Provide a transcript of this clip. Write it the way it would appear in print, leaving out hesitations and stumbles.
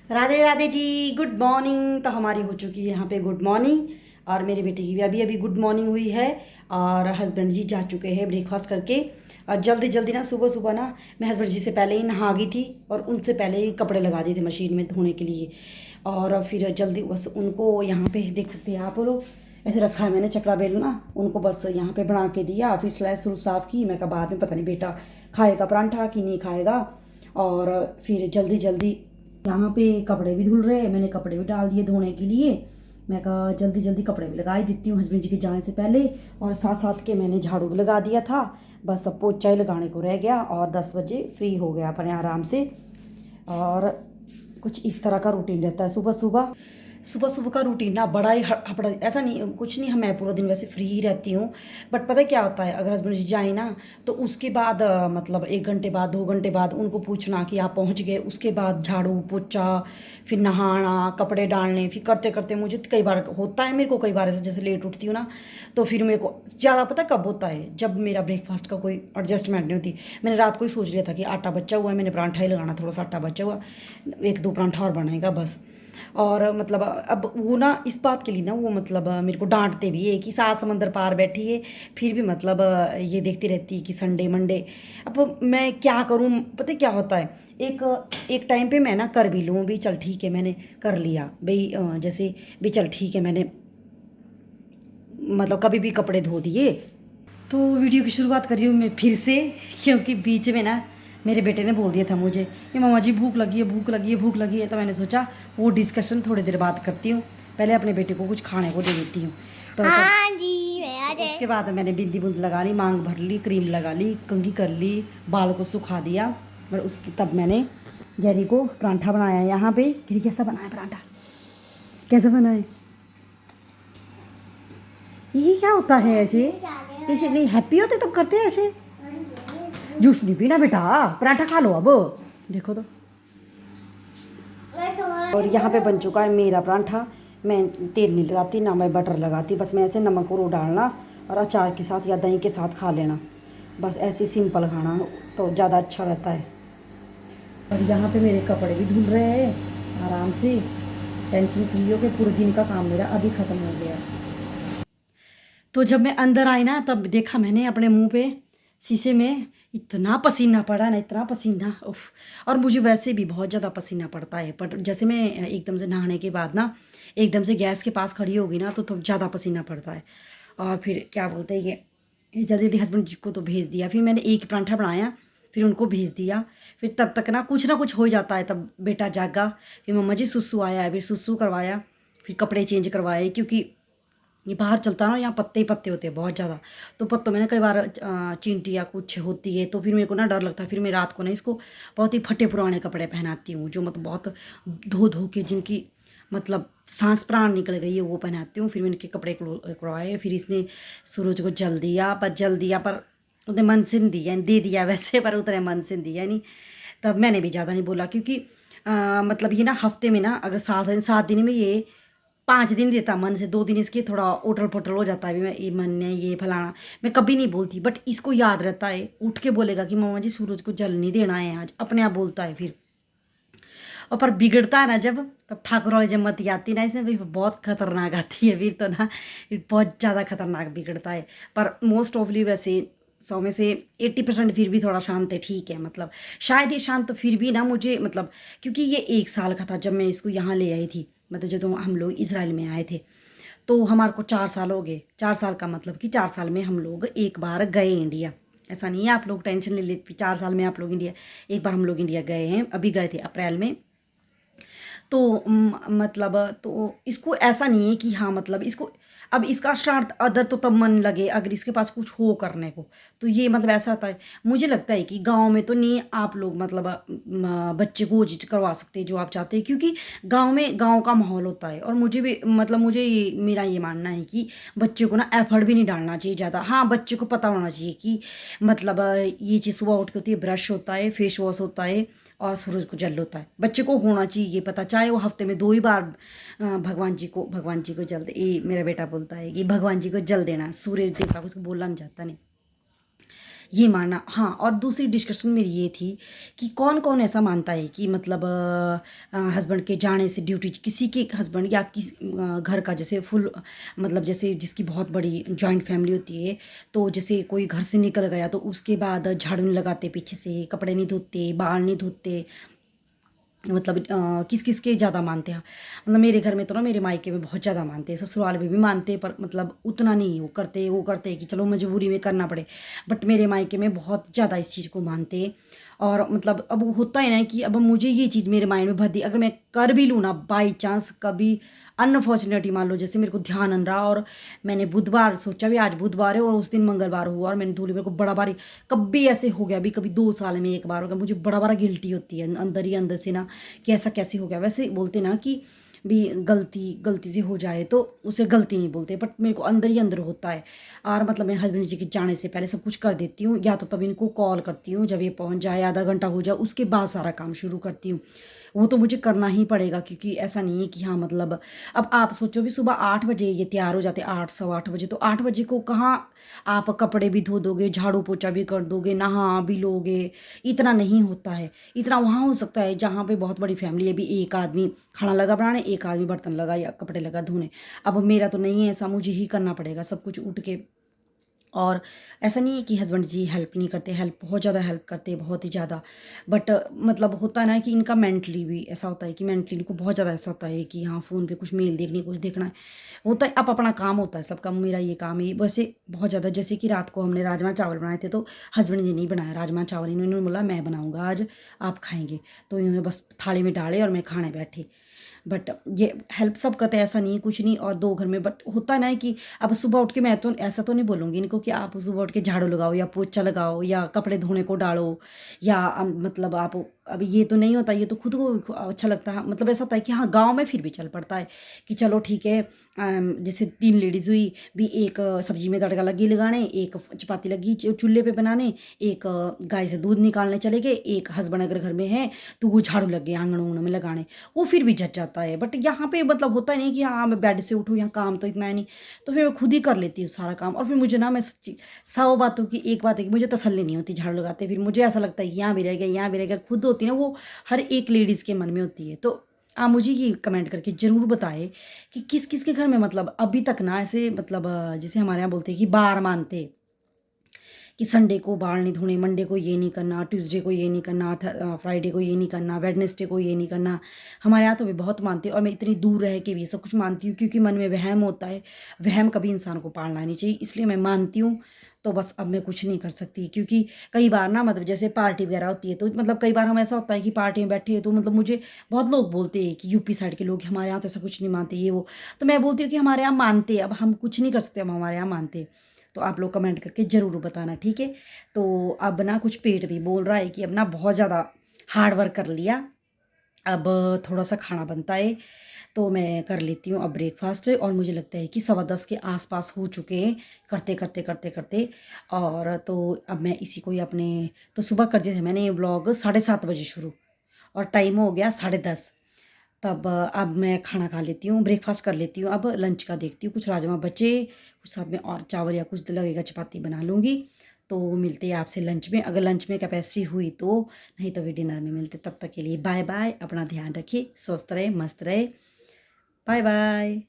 Radhe Radhe ji. Good morning. तो हमारी हो चुकी है यहाँ पे गुड मॉर्निंग, और मेरे बेटे की भी अभी अभी गुड मॉर्निंग हुई है। और हस्बैंड जी जा चुके हैं ब्रेकफास्ट करके। और जल्दी जल्दी ना सुबह सुबह ना मैं हस्बैंड जी से पहले ही नहा गई थी, और उनसे पहले ही कपड़े लगा दिए थे मशीन में धोने के लिए। और फिर जल्दी बस उनको यहाँ पे देख सकते हैं आप लोग, ऐसे रखा है मैंने चकला बेल ना, उनको बस यहाँ पे बना के दिया। फिर स्लैस स्लूस साफ़ की। मैं कहा बाद में पता नहीं बेटा खाएगा परांठा कि नहीं खाएगा। और फिर जल्दी जल्दी यहाँ पे कपड़े भी धुल रहे हैं, मैंने कपड़े भी डाल दिए धोने के लिए। मैं कहा जल्दी जल्दी कपड़े भी लगा ही देती हूँ हस्बैंड जी के जाने से पहले। और साथ साथ के मैंने झाड़ू भी लगा दिया था, बस अब पोछा ही लगाने को रह गया। और 10 बजे फ्री हो गया अपने आराम से। और कुछ इस तरह का रूटीन रहता है सुबह सुबह। सुबह सुबह का रूटीन ना बड़ा ही हपड़ा, ऐसा नहीं कुछ नहीं, मैं पूरा दिन वैसे फ्री ही रहती हूँ। बट पता है क्या होता है, अगर हस्बैंड जी जाए ना तो उसके बाद मतलब 1 घंटे बाद 2 घंटे बाद उनको पूछना कि आप पहुँच गए, उसके बाद झाड़ू पोछा, फिर नहाना, कपड़े डालने, फिर करते करते मुझे कई बार होता है, मेरे को कई बार ऐसे जैसे लेट उठती हूँ ना, तो फिर मेरे को ज़्यादा पता कब होता है, जब मेरा ब्रेकफास्ट का कोई एडजस्टमेंट नहीं होती। मैंने रात को ही सोच लिया था कि आटा बचा हुआ है, मैंने परांठा ही लगाना, थोड़ा सा आटा बचा हुआ, एक दो परांठा और बनाएगा बस। और मतलब अब वो ना इस बात के लिए ना वो मतलब मेरे को डांटते भी है कि सात समंदर पार बैठी है, फिर भी मतलब ये देखती रहती है कि संडे मंडे। अब मैं क्या करूँ, पता है क्या होता है, एक एक टाइम पे मैं ना कर भी लूँ भी, चल ठीक है मैंने कर लिया भाई, जैसे भी चल ठीक है मैंने मतलब कभी भी कपड़े धो दिए। तो वीडियो की शुरुआत कर रही हूँ मैं फिर से, क्योंकि बीच में ना मेरे बेटे ने बोल दिया था मुझे कि मामा जी भूख लगी है भूख लगी है भूख लगी है। तो मैंने सोचा वो डिस्कशन थोड़ी देर बाद करती हूँ, पहले अपने बेटे को कुछ खाने को दे देती हूँ। तो हाँ जी मैं आ जाए। उसके बाद मैंने बिंदी बुंद लगा ली, मांग भर ली, क्रीम लगा ली, कंघी कर ली, बाल को सुखा दिया। और उसकी तब मैंने गैरी को परांठा बनाया यहाँ पे। गैरी कैसा बनाया परांठा, कैसा बनाए, ये क्या होता है ऐसे, ऐसे नहीं हैप्पी होते तब करते हैं ऐसे। जूस नहीं पीना बेटा, पराठा खा लो अब, देखो तो। और यहाँ पे बन चुका है मेरा परांठा। मैं तेल नहीं लगाती ना मैं बटर लगाती, बस मैं ऐसे नमक और डालना और अचार के साथ या दही के साथ खा लेना, बस ऐसे सिंपल खाना तो ज़्यादा अच्छा रहता है। और यहाँ पे मेरे कपड़े भी धुल रहे हैं आराम से, टेंशन फ्री हो के। पूरे दिन का काम मेरा अभी ख़त्म हो गया। तो जब मैं अंदर आई ना तब देखा मैंने अपने मुंह पे शीशे में, इतना पसीना पड़ा ना, इतना पसीना उफ। और मुझे वैसे भी बहुत ज़्यादा पसीना पड़ता है, पर जैसे मैं एकदम से नहाने के बाद ना एकदम से गैस के पास खड़ी होगी ना तो ज़्यादा पसीना पड़ता है। और फिर क्या बोलते हैं कि जल्दी जल्दी हस्बैंड जी को तो भेज दिया, फिर मैंने एक परांठा बनाया, फिर उनको भेज दिया। फिर तब तक ना कुछ हो जाता है, तब बेटा जागा, फिर मम्मा जी सुसु आया है, फिर सुसु करवाया, फिर कपड़े चेंज करवाए, क्योंकि ये बाहर चलता है ना, यहाँ पत्ते ही पत्ते होते हैं बहुत ज़्यादा। तो पत्तों में ना कई बार चींटी या कुछ होती है, तो फिर मेरे को ना डर लगता है। फिर मैं रात को ना इसको बहुत ही फटे पुराने कपड़े पहनाती हूँ, जो मतलब बहुत धो धो के जिनकी मतलब सांस प्राण निकल गई है वो पहनाती हूँ। फिर मैंने इनके कपड़े करवाए, फिर इसने सूरज को जल दिया पर उतने मन से नहीं दिया, दे दिया वैसे, पर उतने मन से नहीं दिया नहीं। तब मैंने भी ज़्यादा नहीं बोला, क्योंकि मतलब ये ना हफ्ते में ना अगर 7 दिन में ये 5 दिन देता मन से, 2 दिन इसके थोड़ा उठल पुटल हो जाता है, भी मैं ये मन है ये फलाना, मैं कभी नहीं बोलती। बट इसको याद रहता है, उठ के बोलेगा कि मामा जी सूरज को जल नहीं देना है आज, अपने आप बोलता है फिर। और पर बिगड़ता है ना जब, तब ठाकुर वाली जब मती आती ना इसमें भी बहुत खतरनाक आती है फिर तो ना, बहुत ज़्यादा खतरनाक बिगड़ता है। पर मोस्ट ऑफली वैसे 100 में से 80% फिर भी थोड़ा शांत है, ठीक है मतलब। शायद ये शांत फिर भी ना मुझे मतलब, क्योंकि ये 1 साल का था जब मैं इसको यहाँ ले आई थी, मतलब जब हम लोग इसराइल में आए थे। तो हमारे को 4 साल हो गए, 4 साल का मतलब कि 4 साल में हम लोग एक बार गए इंडिया। ऐसा नहीं है आप लोग टेंशन ले लेते 4 साल में आप लोग इंडिया, एक बार हम लोग इंडिया गए हैं, अभी गए थे अप्रैल में। तो मतलब तो इसको ऐसा नहीं है कि हाँ मतलब इसको अब इसका शरारत अदर तो तब मन लगे अगर इसके पास कुछ हो करने को, तो ये मतलब ऐसा होता है। मुझे लगता है कि गांव में तो नहीं आप लोग मतलब बच्चे को वो चीज़ करवा सकते हैं जो आप चाहते हैं, क्योंकि गांव में गांव का माहौल होता है। और मुझे भी मतलब मुझे मेरा ये मानना है कि बच्चे को ना एफर्ट भी नहीं डालना चाहिए ज़्यादा। हाँ बच्चे को पता होना चाहिए कि मतलब ये चीज़ सुबह उठ के होती है, ब्रश होता है, फेस वॉश होता है, और सूरज को जल होता है। बच्चे को होना चाहिए ये पता, चाहे वो हफ्ते में 2 ही बार भगवान जी को जल दे। ये मेरा बेटा बोलता है कि भगवान जी को जल देना, सूर्य देवता को, उसको बोलना नहीं चाहता नहीं, ये माना। हाँ, और दूसरी डिस्कशन मेरी ये थी कि कौन कौन ऐसा मानता है कि मतलब हस्बैंड के जाने से ड्यूटी, किसी के हस्बैंड या किस घर का जैसे फुल मतलब जैसे जिसकी बहुत बड़ी जॉइंट फैमिली होती है, तो जैसे कोई घर से निकल गया तो उसके बाद झाड़ू नहीं लगाते पीछे से, कपड़े नहीं धोते, बाल नहीं धोते, मतलब किस किस के ज़्यादा मानते हैं। मतलब मेरे घर में तो ना, मेरे मायके में बहुत ज़्यादा मानते हैं, ससुराल में भी मानते हैं, पर मतलब उतना नहीं वो करते हैं कि चलो मजबूरी में करना पड़े। बट मेरे मायके में बहुत ज़्यादा इस चीज़ को मानते हैं। और मतलब अब होता है ना कि अब मुझे ये चीज़ मेरे माइंड में भर दी, अगर मैं कर भी लूँ ना बाई चांस कभी अनफॉर्चुनेटली, मान लो जैसे मेरे को ध्यान न रहा और मैंने बुधवार सोचा भी आज बुधवार है और उस दिन मंगलवार हुआ और मैंने धोली, मेरे को बड़ा बारी कभी ऐसे हो गया, अभी कभी 2 साल में एक बार हो गया, मुझे बड़ा बड़ा गिल्टी होती है अंदर ही अंदर से ना कि ऐसा कैसे हो गया। वैसे बोलते ना कि भी गलती गलती से हो जाए तो उसे गलती नहीं बोलते, बट मेरे को अंदर ही अंदर होता है। और मतलब मैं हस्बैंड जी के जाने से पहले सब कुछ कर देती हूँ, या तो तब इनको कॉल करती हूँ जब ये पहुँच जाए, आधा घंटा हो जाए उसके बाद सारा काम शुरू करती हूँ। वो तो मुझे करना ही पड़ेगा, क्योंकि ऐसा नहीं है कि हाँ मतलब अब आप सोचो भी सुबह 8 बजे ये तैयार हो जाते, 8 सवा 8 बजे, तो 8 बजे को कहाँ आप कपड़े भी धो दोगे, झाड़ू पोछा भी कर दोगे, नहा भी लोगे, इतना नहीं होता है। इतना वहाँ हो सकता है जहाँ पे बहुत बड़ी फैमिली है, भी एक आदमी खाना लगा बनाने, एक आदमी बर्तन लगा या कपड़े लगा धोने। अब मेरा तो नहीं है ऐसा, मुझे ही करना पड़ेगा सब कुछ उठ के। और ऐसा नहीं है कि हस्बैंड जी हेल्प नहीं करते, हेल्प बहुत ज़्यादा हेल्प करते हैं, बहुत ही ज़्यादा। बट मतलब होता है ना कि इनका मेंटली भी ऐसा होता है कि मेंटली इनको बहुत ज़्यादा ऐसा होता है कि हाँ फ़ोन पे कुछ मेल देखनी, कुछ देखना है, होता है। अब अपना काम होता है सबका, मेरा ये काम है वैसे बहुत ज़्यादा। जैसे कि रात को हमने राजमा चावल बनाए थे, तो हस्बैंड जी नहीं बनाया राजमा चावल, इन्होंने बोला मैं बनाऊँगा आज, आप खाएँगे। तो इन्होंने बस थाली में डाले और मैं खाने बैठी। बट ये हेल्प सब करते हैं, ऐसा नहीं कुछ नहीं। और 2 घर में बट होता है ना कि अब सुबह उठ के मैं तो ऐसा तो नहीं बोलूँगी इनको कि आप सुबह उठ के झाड़ू लगाओ या पोछा लगाओ या कपड़े धोने को डालो, या मतलब आप अभी ये तो नहीं होता, ये तो खुद को अच्छा लगता है। मतलब ऐसा होता है कि हाँ गाँव में फिर भी चल पड़ता है कि चलो ठीक है, जैसे 3 लेडीज़ हुई, भी एक सब्जी में तड़का लगी लगाने, एक चपाती लगी चूल्हे पे बनाने, एक गाय से दूध निकालने चले गए, एक हस्बैंड अगर घर में है तो वो झाड़ू लग गए आंगन उंगन में लगाने, वो फिर भी जच जाता है। बट यहाँ पे मतलब होता नहीं कि हाँ मैं बेड से उठूँ, यहाँ काम तो इतना है नहीं, तो फिर मैं खुद ही कर लेती हूँ सारा काम। और फिर मुझे ना, मैं सच्ची 100 बातों की एक बात है कि मुझे तसल्ली नहीं होती झाड़ू लगाते, फिर मुझे ऐसा लगता है कि यहाँ भी रह गया, यहाँ भी रह गया, खुद होती है ना वो, हर एक लेडीज़ के मन में होती है। तो आप मुझे ये कमेंट करके ज़रूर बताएं कि किस किस के घर में मतलब अभी तक ना ऐसे मतलब जैसे हमारे यहाँ बोलते हैं कि बार मानते, कि संडे को बाल नहीं धोने, मंडे को ये नहीं करना, ट्यूसडे को ये नहीं करना, फ्राइडे को ये नहीं करना, वेडनेसडे को ये नहीं करना। हमारे यहाँ तो वे बहुत मानते हैं, और मैं इतनी दूर रह के भी सब कुछ मानती हूँ, क्योंकि मन में वहम होता है। वहम कभी इंसान को पालना नहीं चाहिए, इसलिए मैं मानती हूँ। तो बस अब मैं कुछ नहीं कर सकती, क्योंकि कई बार ना मतलब जैसे पार्टी वगैरह होती है, तो मतलब कई बार हम ऐसा होता है कि पार्टी में बैठे हैं, तो मतलब मुझे बहुत लोग बोलते हैं कि यूपी साइड के लोग हमारे यहाँ तो ऐसा कुछ नहीं मानते ये वो। तो मैं बोलती हूँ कि हमारे यहाँ मानते हैं, अब हम कुछ नहीं कर सकते, हम हमारे यहाँ मानते हैं। तो आप लोग कमेंट करके ज़रूर बताना, ठीक है। तो अब ना कुछ पेट भी बोल रहा है कि अब ना बहुत ज़्यादा हार्ड वर्क कर लिया, अब थोड़ा सा खाना बनता है, तो मैं कर लेती हूँ अब ब्रेकफास्ट। और मुझे लगता है कि 10:15 के आसपास हो चुके हैं, करते करते करते करते। और तो अब मैं इसी को ही अपने, तो सुबह कर दिया था मैंने ये व्लॉग 7:30 बजे शुरू, और टाइम हो गया 10:30। तब अब मैं खाना खा लेती हूँ, ब्रेकफास्ट कर लेती हूँ, अब लंच का देखती हूँ, कुछ राजमा बचे, कुछ साथ में और चावल या कुछ लगेगा चपाती बना लूँगी। तो मिलते हैं आपसे लंच में, अगर लंच में कैपेसिटी हुई तो, नहीं तो भी डिनर में मिलते। तब तक के लिए बाय बाय, अपना ध्यान रखिए, स्वस्थ रहे, मस्त रहे, बाय बाय।